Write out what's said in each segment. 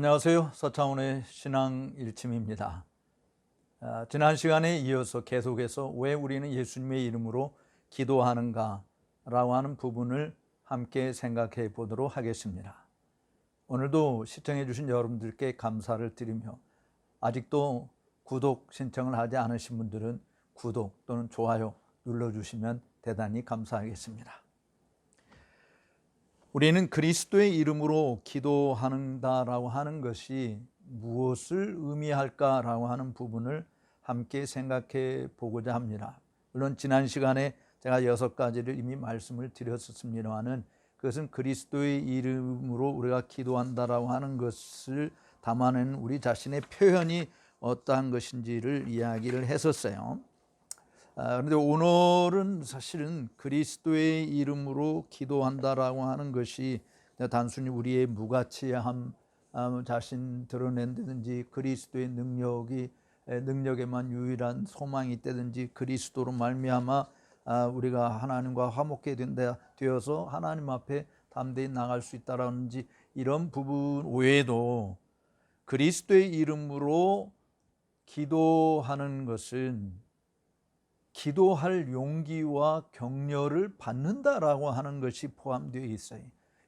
안녕하세요. 서창훈의 신앙 일침입니다. 지난 시간에 이어서 계속해서 왜 우리는 예수님의 이름으로 기도하는가 라고 하는 부분을 함께 생각해 보도록 하겠습니다. 오늘도 시청해 주신 여러분들께 감사를 드리며 아직도 구독 신청을 하지 않으신 분들은 구독 또는 좋아요 눌러주시면 대단히 감사하겠습니다. 우리는 그리스도의 이름으로 기도한다라고 하는 것이 무엇을 의미할까라고 하는 부분을 함께 생각해 보고자 합니다. 물론 지난 시간에 제가 6가지를 이미 말씀을 드렸었습니다만은 그것은 그리스도의 이름으로 우리가 기도한다라고 하는 것을 담아낸 우리 자신의 표현이 어떠한 것인지를 이야기를 했었어요. 그런데 오늘은 사실은 그리스도의 이름으로 기도한다라고 하는 것이 단순히 우리의 무가치함 자신 드러낸다든지 그리스도의 능력에만 유일한 소망이 있다든지 그리스도로 말미암아 우리가 하나님과 화목하게 되어서 하나님 앞에 담대히 나갈 수 있다라든지 이런 부분 외에도 그리스도의 이름으로 기도하는 것은 기도할 용기와 격려를 받는다라고 하는 것이 포함되어 있어요.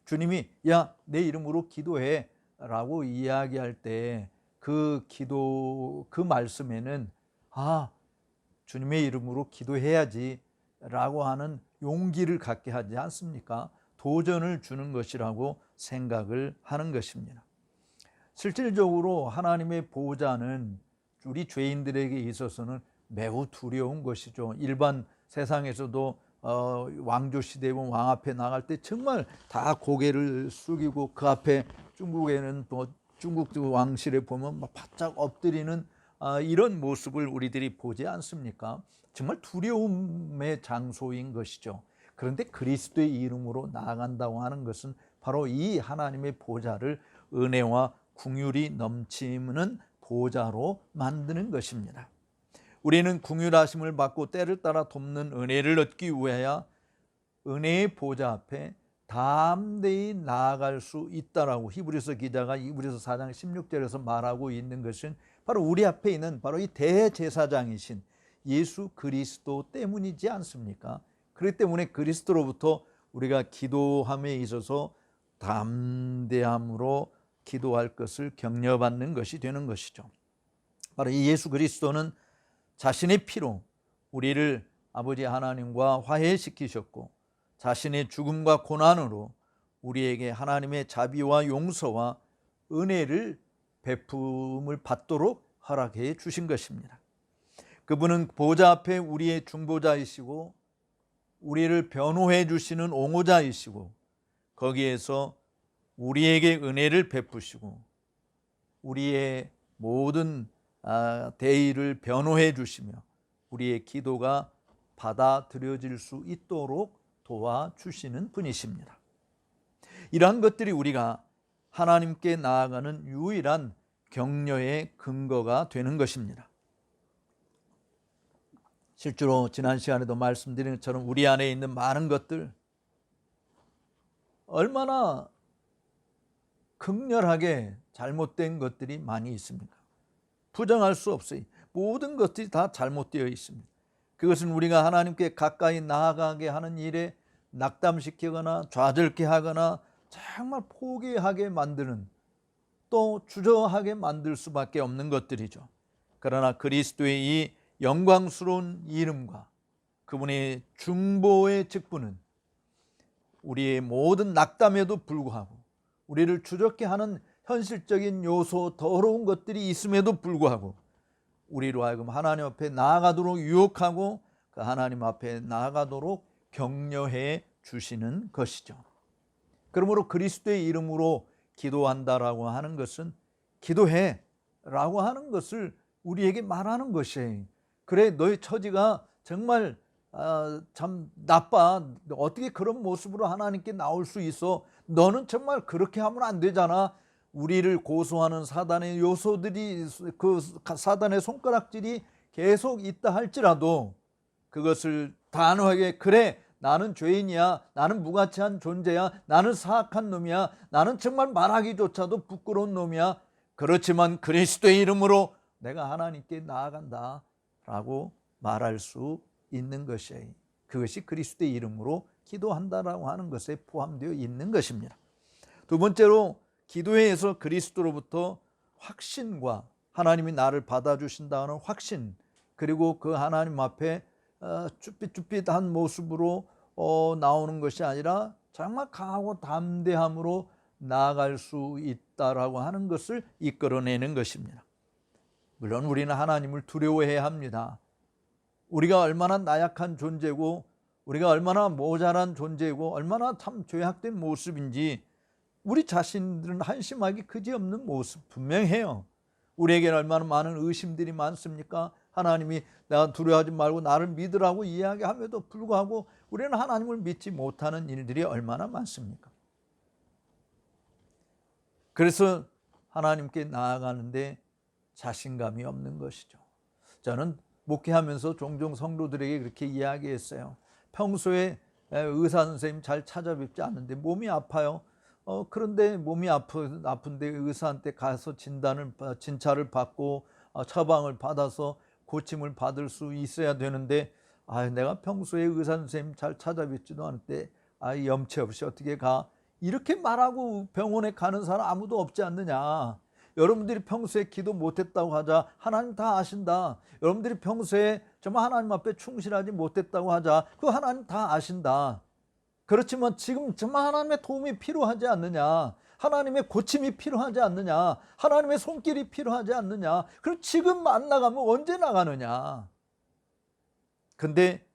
주님이 야, 내 이름으로 기도해 라고 이야기할 때 그 말씀에는 주님의 이름으로 기도해야지 라고 하는 용기를 갖게 하지 않습니까? 도전을 주는 것이라고 생각을 하는 것입니다. 실질적으로 하나님의 보호자는 우리 죄인들에게 있어서는 매우 두려운 것이죠. 일반 세상에서도 왕조 시대에 보면 왕 앞에 나갈 때 정말 다 고개를 숙이고 그 앞에 중국에는 또 중국 왕실에 보면 막 바짝 엎드리는 이런 모습을 우리들이 보지 않습니까? 정말 두려움의 장소인 것이죠. 그런데 그리스도의 이름으로 나아간다고 하는 것은 바로 이 하나님의 보좌를 은혜와 긍휼이 넘치는 보좌로 만드는 것입니다. 우리는 긍휼하심을 받고 때를 따라 돕는 은혜를 얻기 위하여 은혜의 보좌 앞에 담대히 나아갈 수 있다라고 히브리서 기자가 히브리서 4장 16절에서 말하고 있는 것은 바로 우리 앞에 있는 바로 이 대제사장이신 예수 그리스도 때문이지 않습니까? 그렇기 때문에 그리스도로부터 우리가 기도함에 있어서 담대함으로 기도할 것을 격려받는 것이 되는 것이죠. 바로 이 예수 그리스도는 자신의 피로 우리를 아버지 하나님과 화해시키셨고 자신의 죽음과 고난으로 우리에게 하나님의 자비와 용서와 은혜를 베품을 받도록 허락해 주신 것입니다. 그분은 보좌 앞에 우리의 중보자이시고 우리를 변호해 주시는 옹호자이시고 거기에서 우리에게 은혜를 베푸시고 우리의 모든 대의를 변호해 주시며 우리의 기도가 받아들여질 수 있도록 도와주시는 분이십니다. 이러한 것들이 우리가 하나님께 나아가는 유일한 격려의 근거가 되는 것입니다. 실제로 지난 시간에도 말씀드린 것처럼 우리 안에 있는 많은 것들 얼마나 극렬하게 잘못된 것들이 많이 있습니까? 부정할 수 없어요. 모든 것들이 다 잘못되어 있습니다. 그것은 우리가 하나님께 가까이 나아가게 하는 일에 낙담시키거나 좌절케 하거나 정말 포기하게 만드는 또 주저하게 만들 수밖에 없는 것들이죠. 그러나 그리스도의 이 영광스러운 이름과 그분의 중보의 직분은 우리의 모든 낙담에도 불구하고 우리를 주저케 하는 현실적인 요소, 더러운 것들이 있음에도 불구하고 우리로 하여금 하나님 앞에 나아가도록 유혹하고 그 하나님 앞에 나아가도록 격려해 주시는 것이죠. 그러므로 그리스도의 이름으로 기도한다라고 하는 것은 기도해 라고 하는 것을 우리에게 말하는 것이에요. 그래, 너의 처지가 정말 참 나빠. 어떻게 그런 모습으로 하나님께 나올 수 있어? 너는 정말 그렇게 하면 안 되잖아. 우리를 고소하는 사단의 요소들이 그 사단의 손가락질이 계속 있다 할지라도 그것을 단호하게 그래 나는 죄인이야, 나는 무가치한 존재야, 나는 사악한 놈이야, 나는 정말 말하기조차도 부끄러운 놈이야 그렇지만 그리스도의 이름으로 내가 하나님께 나아간다 라고 말할 수 있는 것이에요. 그것이 그리스도의 이름으로 기도한다라고 하는 것에 포함되어 있는 것입니다. 두 번째로 기도회에서 그리스도로부터 확신과 하나님이 나를 받아주신다는 확신, 그리고 그 하나님 앞에 쭈삣쭈삣한 모습으로 나오는 것이 아니라 정말 강하고 담대함으로 나아갈 수 있다라고 하는 것을 이끌어내는 것입니다. 물론 우리는 하나님을 두려워해야 합니다. 우리가 얼마나 나약한 존재고 우리가 얼마나 모자란 존재고 얼마나 참 죄악된 모습인지 우리 자신들은 한심하기 그지없는 모습 분명해요. 우리에게는 얼마나 많은 의심들이 많습니까? 하나님이 내가 두려워하지 말고 나를 믿으라고 이야기함에도 불구하고 우리는 하나님을 믿지 못하는 일들이 얼마나 많습니까? 그래서 하나님께 나아가는데 자신감이 없는 것이죠. 저는 목회하면서 종종 성도들에게 그렇게 이야기했어요. 평소에 의사 선생님 잘 찾아뵙지 않는데 몸이 아파요. 그런데 몸이 아픈데 의사한테 가서 진찰을 받고 처방을 받아서 고침을 받을 수 있어야 되는데 내가 평소에 의사 선생님 잘 찾아뵙지도 않는데 염치 없이 어떻게 가? 이렇게 말하고 병원에 가는 사람 아무도 없지 않느냐. 여러분들이 평소에 기도 못했다고 하자 하나님 다 아신다. 여러분들이 평소에 정말 하나님 앞에 충실하지 못했다고 하자 그 하나님 다 아신다. 그렇지만 지금 정말 하나님의 도움이 필요하지 않느냐, 하나님의 고침이 필요하지 않느냐, 하나님의 손길이 필요하지 않느냐. 그럼 지금 안 나가면 언제 나가느냐. 근데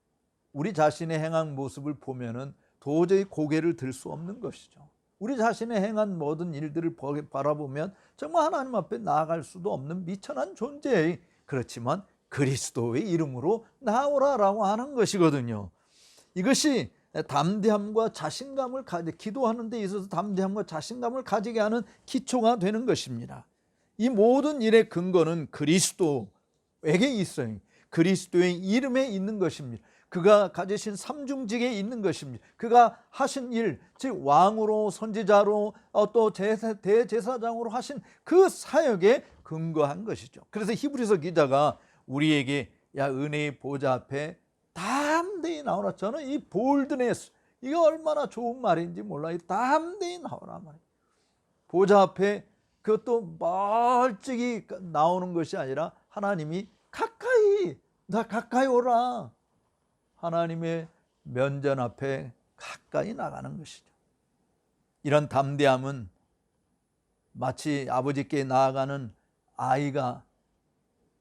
우리 자신의 행한 모습을 보면은 도저히 고개를 들 수 없는 것이죠. 우리 자신의 행한 모든 일들을 바라보면 정말 하나님 앞에 나아갈 수도 없는 미천한 존재예요. 그렇지만 그리스도의 이름으로 나오라라고 하는 것이거든요. 이것이 담대함과 자신감을 기도하는 데 있어서 담대함과 자신감을 가지게 하는 기초가 되는 것입니다. 이 모든 일의 근거는 그리스도에게 있어요. 그리스도의 이름에 있는 것입니다. 그가 가지신 삼중직에 있는 것입니다. 그가 하신 일, 즉 왕으로 선지자로 또 대제사장으로 하신 그 사역에 근거한 것이죠. 그래서 히브리서 기자가 우리에게 은혜의 보좌 앞에 담대히 나오라. 저는 이 볼드네스, 이게 얼마나 좋은 말인지 몰라요. 담대히 나오라 말이에요. 보좌 앞에 그것도 멀찍이 나오는 것이 아니라 하나님이 가까이 오라. 하나님의 면전 앞에 가까이 나가는 것이죠. 이런 담대함은 마치 아버지께 나아가는 아이가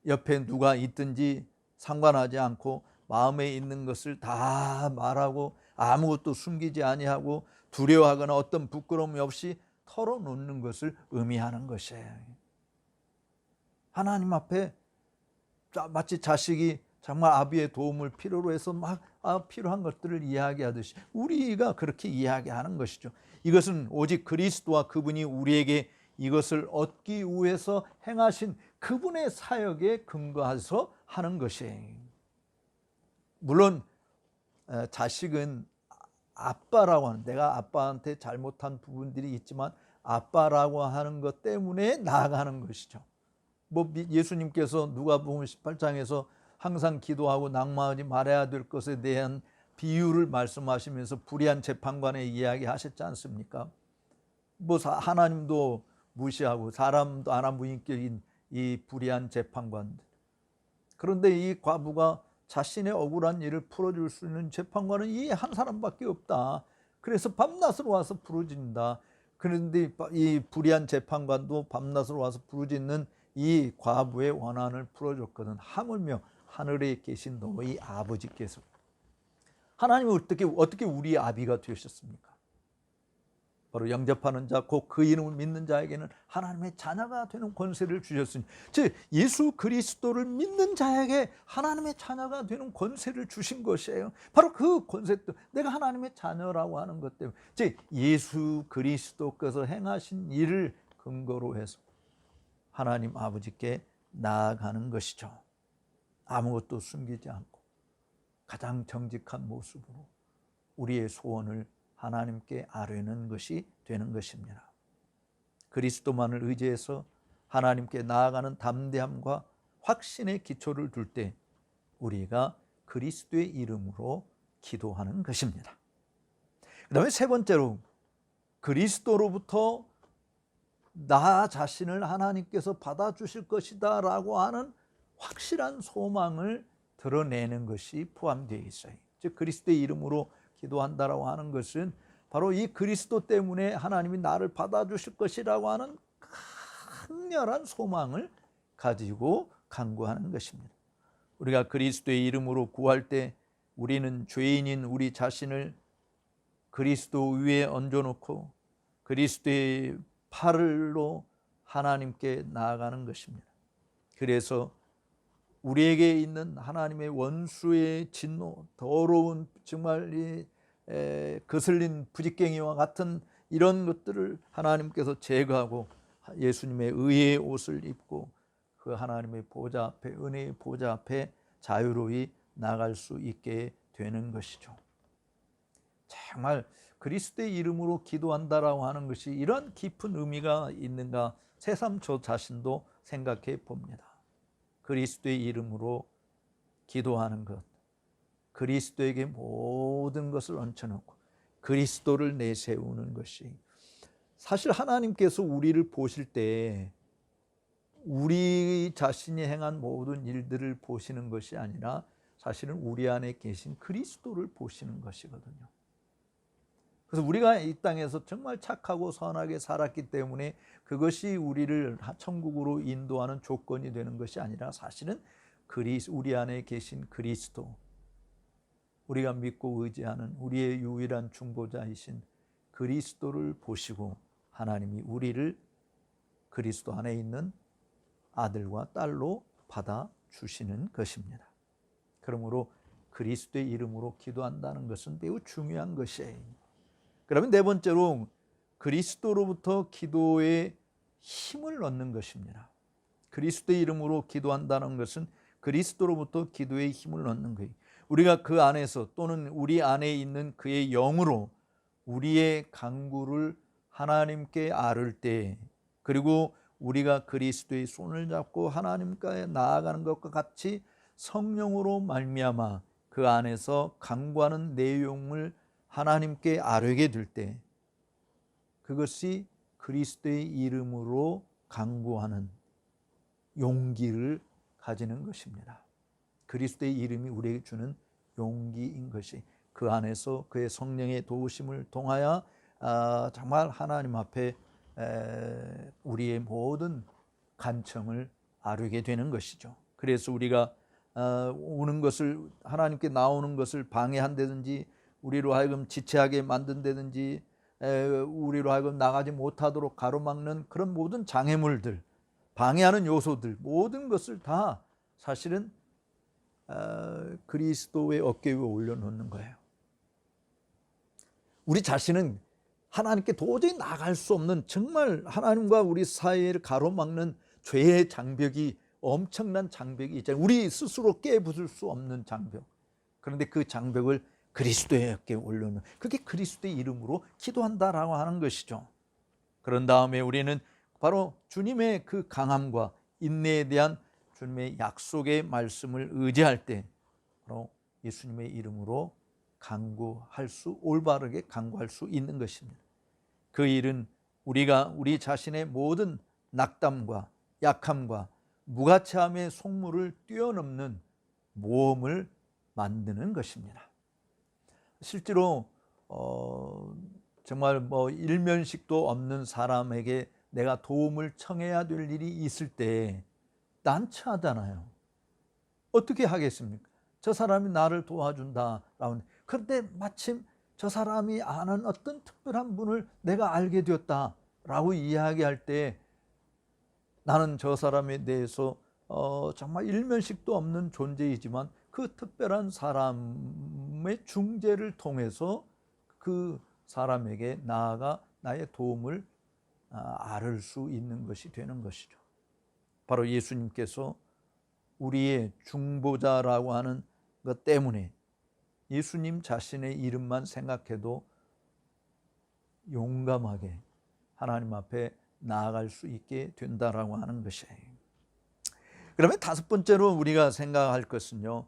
옆에 누가 있든지 상관하지 않고 마음에 있는 것을 다 말하고 아무것도 숨기지 아니하고 두려워하거나 어떤 부끄러움이 없이 털어놓는 것을 의미하는 것이에요. 하나님 앞에 마치 자식이 정말 아비의 도움을 필요로 해서 막 필요한 것들을 이야기하듯이 우리가 그렇게 이야기하는 것이죠. 이것은 오직 그리스도와 그분이 우리에게 이것을 얻기 위해서 행하신 그분의 사역에 근거해서 하는 것이에요. 물론 자식은 아빠라고 하는, 내가 아빠한테 잘못한 부분들이 있지만 아빠라고 하는 것 때문에 나아가는 것이죠. 예수님께서 누가복음 18장에서 항상 기도하고 낙마하지 말아야 될 것에 대한 비유를 말씀하시면서 불의한 재판관의 이야기 하셨지 않습니까? 하나님도 무시하고 사람도 아나무인격인 이 불의한 재판관들. 그런데 이 과부가 자신의 억울한 일을 풀어줄 수 있는 재판관은 이 한 사람밖에 없다. 그래서 밤낮으로 와서 부르짖는다. 그런데 이 불의한 재판관도 밤낮으로 와서 부르짖는 이 과부의 원한을 풀어줬거든. 하물며 하늘에 계신 너희 아버지께서. 하나님은 어떻게 우리의 아비가 되셨습니까? 바로 영접하는 자, 곧 그 이름을 믿는 자에게는 하나님의 자녀가 되는 권세를 주셨으니, 즉 예수 그리스도를 믿는 자에게 하나님의 자녀가 되는 권세를 주신 것이에요. 바로 그 권세, 내가 하나님의 자녀라고 하는 것 때문에, 즉 예수 그리스도께서 행하신 일을 근거로 해서 하나님 아버지께 나아가는 것이죠. 아무것도 숨기지 않고 가장 정직한 모습으로 우리의 소원을 하나님께 아뢰는 것이 되는 것입니다. 그리스도만을 의지해서 하나님께 나아가는 담대함과 확신의 기초를 둘 때 우리가 그리스도의 이름으로 기도하는 것입니다. 그 다음에 세 번째로, 그리스도로부터 나 자신을 하나님께서 받아주실 것이다 라고 하는 확실한 소망을 드러내는 것이 포함되어 있어요. 즉 그리스도의 이름으로 기도한다라고 하는 것은 바로 이 그리스도 때문에 하나님이 나를 받아주실 것이라고 하는 강렬한 소망을 가지고 간구하는 것입니다. 우리가 그리스도의 이름으로 구할 때 우리는 죄인인 우리 자신을 그리스도 위에 얹어놓고 그리스도의 팔로 하나님께 나아가는 것입니다. 그래서 우리에게 있는 하나님의 원수의 진노, 더러운 정말 거슬린 부직갱이와 같은 이런 것들을 하나님께서 제거하고 예수님의 의의 옷을 입고 그 하나님의 보좌 앞에, 은혜의 보좌 앞에 자유로이 나갈 수 있게 되는 것이죠. 정말 그리스도의 이름으로 기도한다라고 하는 것이 이런 깊은 의미가 있는가 새삼 저 자신도 생각해 봅니다. 그리스도의 이름으로 기도하는 것, 그리스도에게 모든 것을 얹혀놓고 그리스도를 내세우는 것이, 사실 하나님께서 우리를 보실 때 우리 자신이 행한 모든 일들을 보시는 것이 아니라 사실은 우리 안에 계신 그리스도를 보시는 것이거든요. 그래서 우리가 이 땅에서 정말 착하고 선하게 살았기 때문에 그것이 우리를 천국으로 인도하는 조건이 되는 것이 아니라 사실은 우리 안에 계신 그리스도, 우리가 믿고 의지하는 우리의 유일한 중보자이신 그리스도를 보시고 하나님이 우리를 그리스도 안에 있는 아들과 딸로 받아주시는 것입니다. 그러므로 그리스도의 이름으로 기도한다는 것은 매우 중요한 것이에요. 그러면 네 번째로 그리스도로부터 기도에 힘을 얻는 것입니다. 그리스도의 이름으로 기도한다는 것은 그리스도로부터 기도에 힘을 얻는 거예요. 우리가 그 안에서 또는 우리 안에 있는 그의 영으로 우리의 간구를 하나님께 아를 때, 그리고 우리가 그리스도의 손을 잡고 하나님께 나아가는 것과 같이 성령으로 말미암아 그 안에서 간구하는 내용을 하나님께 아뢰게 될 때 그것이 그리스도의 이름으로 간구하는 용기를 가지는 것입니다. 그리스도의 이름이 우리에게 주는 용기인 것이 그 안에서 그의 성령의 도우심을 통하여 정말 하나님 앞에 우리의 모든 간청을 아뢰게 되는 것이죠. 그래서 우리가 오는 것을, 하나님께 나오는 것을 방해한다든지 우리로 하여금 지체하게 만든다든지 우리로 하여금 나가지 못하도록 가로막는 그런 모든 장애물들, 방해하는 요소들, 모든 것을 다 사실은 그리스도의 어깨 위에 올려놓는 거예요. 우리 자신은 하나님께 도저히 나갈 수 없는, 정말 하나님과 우리 사이를 가로막는 죄의 장벽이, 엄청난 장벽이 있잖아요. 우리 스스로 깨부술 수 없는 장벽. 그런데 그 장벽을 그리스도의 어깨에 올려놓는, 그게 그리스도의 이름으로 기도한다라고 하는 것이죠. 그런 다음에 우리는 바로 주님의 그 강함과 인내에 대한 주님의 약속의 말씀을 의지할 때 바로 예수님의 이름으로 올바르게 간구할 수 있는 것입니다. 그 일은 우리가 우리 자신의 모든 낙담과 약함과 무가치함의 속물을 뛰어넘는 모험을 만드는 것입니다. 실제로 정말 일면식도 없는 사람에게 내가 도움을 청해야 될 일이 있을 때 난처하잖아요. 어떻게 하겠습니까? 저 사람이 나를 도와준다라고. 그런데 마침 저 사람이 아는 어떤 특별한 분을 내가 알게 되었다라고 이야기할 때 나는 저 사람에 대해서 정말 일면식도 없는 존재이지만 그 특별한 사람의 중재를 통해서 그 사람에게 나아가 나의 도움을 아를 수 있는 것이 되는 것이죠. 바로 예수님께서 우리의 중보자라고 하는 것 때문에 예수님 자신의 이름만 생각해도 용감하게 하나님 앞에 나아갈 수 있게 된다라고 하는 것이에요. 그러면 다섯 번째로 우리가 생각할 것은요,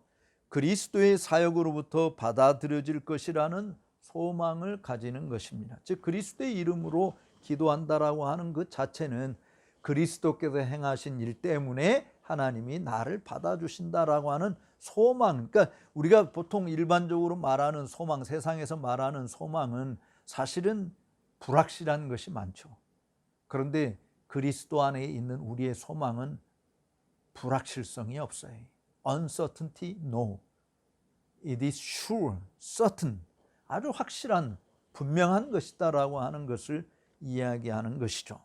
그리스도의 사역으로부터 받아들여질 것이라는 소망을 가지는 것입니다. 즉 그리스도의 이름으로 기도한다라고 하는 것 자체는 그리스도께서 행하신 일 때문에 하나님이 나를 받아주신다라고 하는 소망. 그러니까 우리가 보통 일반적으로 말하는 소망, 세상에서 말하는 소망은 사실은 불확실한 것이 많죠. 그런데 그리스도 안에 있는 우리의 소망은 불확실성이 없어요. Uncertainty, no. It is sure, certain. 아주 확실한, 분명한 것이다라고 하는 것을 이야기하는 것이죠.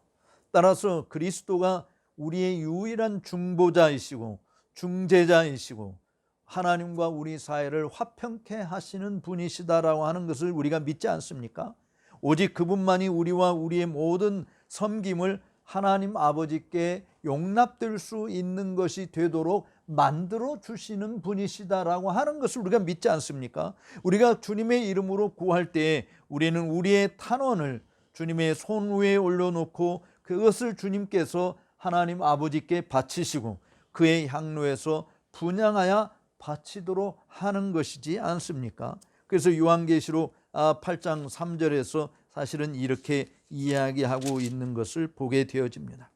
따라서 그리스도가 우리의 유일한 중보자이시고 중재자이시고 하나님과 우리 사이를 화평케 하시는 분이시다라고 하는 것을 우리가 믿지 않습니까? 오직 그분만이 우리와 우리의 모든 섬김을 하나님 아버지께 용납될 수 있는 것이 되도록 만들어 주시는 분이시다라고 하는 것을 우리가 믿지 않습니까? 우리가 주님의 이름으로 구할 때 우리는 우리의 탄원을 주님의 손 위에 올려놓고 그것을 주님께서 하나님 아버지께 바치시고 그의 향로에서 분향하여 바치도록 하는 것이지 않습니까? 그래서 요한계시록 8장 3절에서 사실은 이렇게 이야기하고 있는 것을 보게 되어집니다.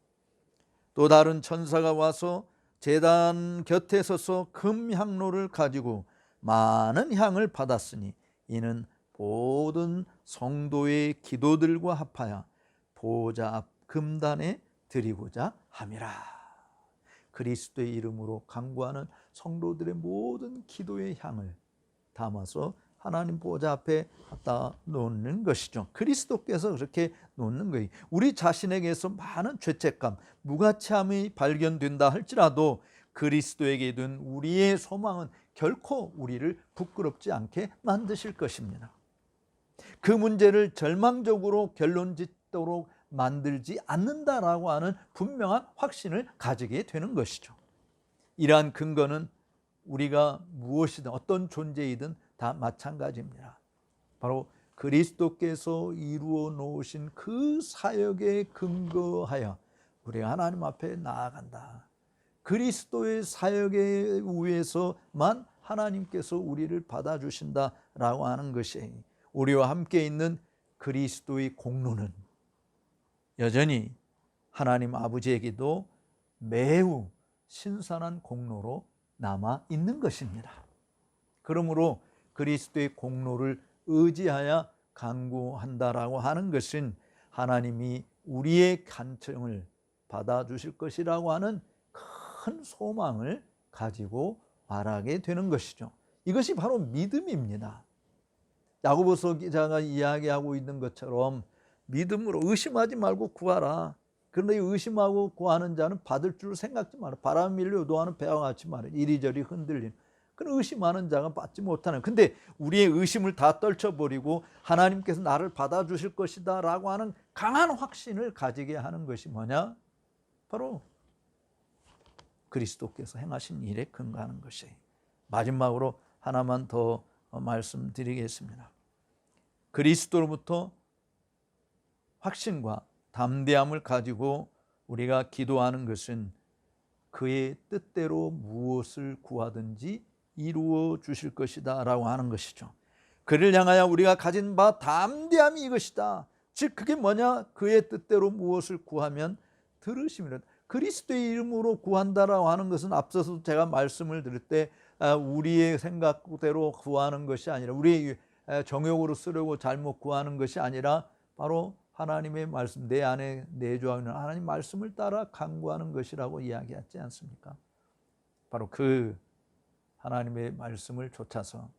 또 다른 천사가 와서 제단 곁에 서서 금 향로를 가지고 많은 향을 받았으니 이는 모든 성도의 기도들과 합하여 보좌 앞 금단에 드리고자 함이라. 그리스도의 이름으로 간구하는 성도들의 모든 기도의 향을 담아서 하나님 보좌 앞에 갖다 놓는 것이죠. 그리스도께서 그렇게 놓는 거예요. 우리 자신에게서 많은 죄책감, 무가치함이 발견된다 할지라도 그리스도에게 둔 우리의 소망은 결코 우리를 부끄럽지 않게 만드실 것입니다. 그 문제를 절망적으로 결론 짓도록 만들지 않는다라고 하는 분명한 확신을 가지게 되는 것이죠. 이러한 근거는 우리가 무엇이든 어떤 존재이든 다 마찬가지입니다. 바로 그리스도께서 이루어 놓으신 그 사역에 근거하여 우리가 하나님 앞에 나아간다. 그리스도의 사역에 의해서만 하나님께서 우리를 받아주신다라고 하는 것이 우리와 함께 있는 그리스도의 공로는 여전히 하나님 아버지에게도 매우 신선한 공로로 남아 있는 것입니다. 그러므로 그리스도의 공로를 의지하여 간구한다라고 하는 것은 하나님이 우리의 간청을 받아주실 것이라고 하는 큰 소망을 가지고 말하게 되는 것이죠. 이것이 바로 믿음입니다. 야고보서 기자가 이야기하고 있는 것처럼 믿음으로 의심하지 말고 구하라. 그런데 의심하고 구하는 자는 받을 줄 생각지 마라. 바람 밀려 노하는 배와 같이 말해. 이리저리 흔들리는. 그런 의심하는 자가 받지 못하는. 근데 우리의 의심을 다 떨쳐버리고 하나님께서 나를 받아주실 것이다 라고 하는 강한 확신을 가지게 하는 것이 뭐냐? 바로 그리스도께서 행하신 일에 근거하는 것이에요. 마지막으로 하나만 더 말씀드리겠습니다. 그리스도로부터 확신과 담대함을 가지고 우리가 기도하는 것은 그의 뜻대로 무엇을 구하든지 이루어 주실 것이다 라고 하는 것이죠. 그를 향하여 우리가 가진 바 담대함이 이것이다. 즉 그게 뭐냐? 그의 뜻대로 무엇을 구하면 들으심이라. 그리스도의 이름으로 구한다라고 하는 것은 앞서서 제가 말씀을 드릴 때 우리의 생각대로 구하는 것이 아니라 우리의 정욕으로 쓰려고 잘못 구하는 것이 아니라 바로 하나님의 말씀, 내 안에 내주하고 있는 하나님 말씀을 따라 간구하는 것이라고 이야기하지 않습니까? 바로 그 하나님의 말씀을 좇아서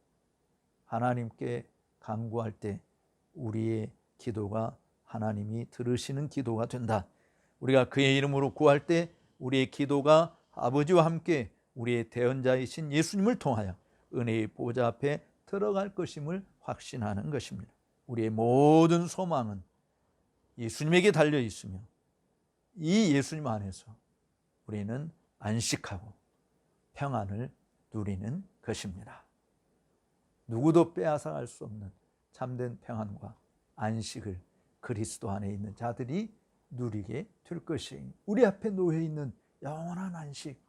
하나님께 간구할 때 우리의 기도가 하나님이 들으시는 기도가 된다. 우리가 그의 이름으로 구할 때 우리의 기도가 아버지와 함께 우리의 대언자이신 예수님을 통하여 은혜의 보좌 앞에 들어갈 것임을 확신하는 것입니다. 우리의 모든 소망은 예수님에게 달려 있으며 이 예수님 안에서 우리는 안식하고 평안을 누리는 것입니다. 누구도 빼앗아갈 수 없는 참된 평안과 안식을 그리스도 안에 있는 자들이 누리게 될 것이 우리 앞에 놓여 있는 영원한 안식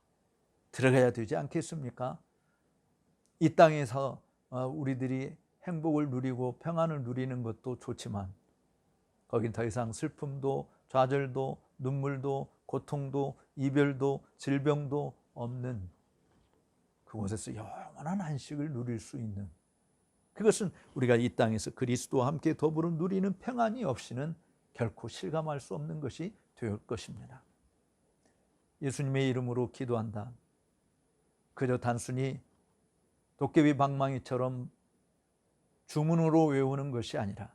들어가야 되지 않겠습니까? 이 땅에서 우리들이 행복을 누리고 평안을 누리는 것도 좋지만 거긴 더 이상 슬픔도 좌절도 눈물도 고통도 이별도 질병도 없는 그곳에서 영원한 안식을 누릴 수 있는, 그것은 우리가 이 땅에서 그리스도와 함께 더불어 누리는 평안이 없이는 결코 실감할 수 없는 것이 될 것입니다. 예수님의 이름으로 기도한다. 그저 단순히 도깨비 방망이처럼 주문으로 외우는 것이 아니라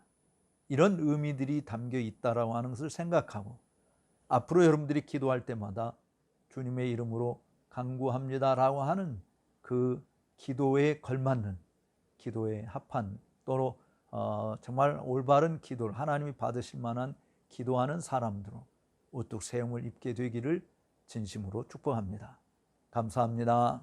이런 의미들이 담겨 있다라고 하는 것을 생각하고 앞으로 여러분들이 기도할 때마다 주님의 이름으로 간구합니다라고 하는 그 기도에 걸맞는, 기도에 합한, 또 정말 올바른 기도를 하나님이 받으실 만한 기도하는 사람들로 우뚝 세움을 입게 되기를 진심으로 축복합니다. 감사합니다.